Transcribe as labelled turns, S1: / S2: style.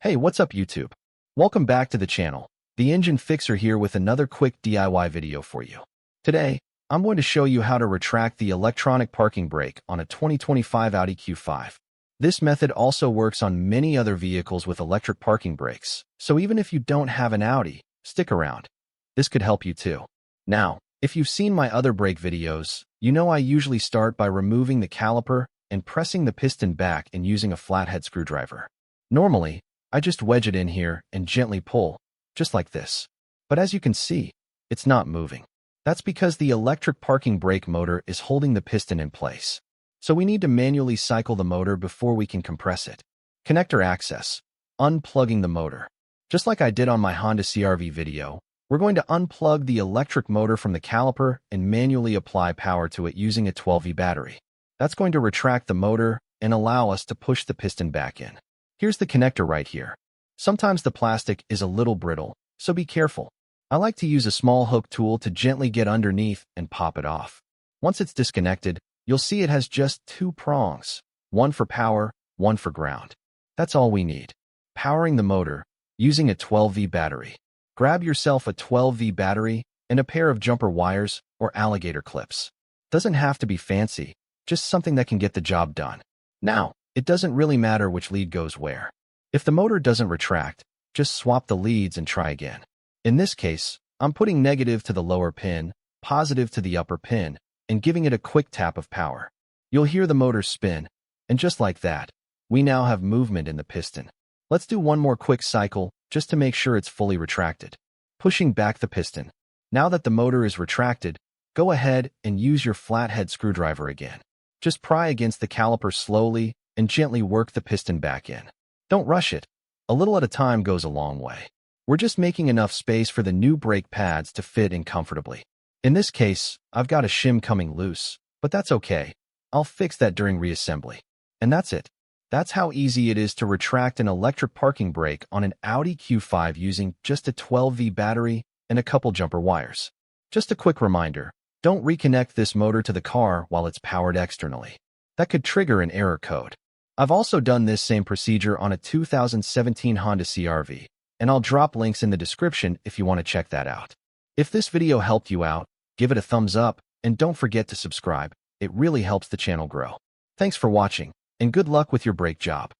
S1: Hey, what's up YouTube? Welcome back to the channel. The Engine Fixer here with another quick DIY video for you. Today, I'm going to show you how to retract the electronic parking brake on a 2025 Audi Q5. This method also works on many other vehicles with electric parking brakes, so even if you don't have an Audi, stick around. This could help you too. Now, if you've seen my other brake videos, you know I usually start by removing the caliper and pressing the piston back and using a flathead screwdriver. Normally, I just wedge it in here and gently pull, just like this. But as you can see, it's not moving. That's because the electric parking brake motor is holding the piston in place. So we need to manually cycle the motor before we can compress it. Connector access. Unplugging the motor. Just like I did on my Honda CR-V video, we're going to unplug the electric motor from the caliper and manually apply power to it using a 12V battery. That's going to retract the motor and allow us to push the piston back in. Here's the connector right here. Sometimes the plastic is a little brittle, so be careful. I like to use a small hook tool to gently get underneath and pop it off. Once it's disconnected, you'll see it has just two prongs, one for power, one for ground. That's all we need. Powering the motor, using a 12V battery. Grab yourself a 12V battery and a pair of jumper wires or alligator clips. Doesn't have to be fancy, just something that can get the job done. Now, it doesn't really matter which lead goes where. If the motor doesn't retract, just swap the leads and try again. In this case, I'm putting negative to the lower pin, positive to the upper pin, and giving it a quick tap of power. You'll hear the motor spin, and just like that, we now have movement in the piston. Let's do one more quick cycle just to make sure it's fully retracted. Pushing back the piston. Now that the motor is retracted, go ahead and use your flathead screwdriver again. Just pry against the caliper slowly and gently work the piston back in. Don't rush it. A little at a time goes a long way. We're just making enough space for the new brake pads to fit in comfortably. In this case, I've got a shim coming loose, but that's okay. I'll fix that during reassembly. And that's it. That's how easy it is to retract an electric parking brake on an Audi Q5 using just a 12V battery and a couple jumper wires. Just a quick reminder, don't reconnect this motor to the car while it's powered externally. That could trigger an error code. I've also done this same procedure on a 2017 Honda CR-V, and I'll drop links in the description if you want to check that out. If this video helped you out, give it a thumbs up, and don't forget to subscribe. It really helps the channel grow. Thanks for watching, and good luck with your brake job.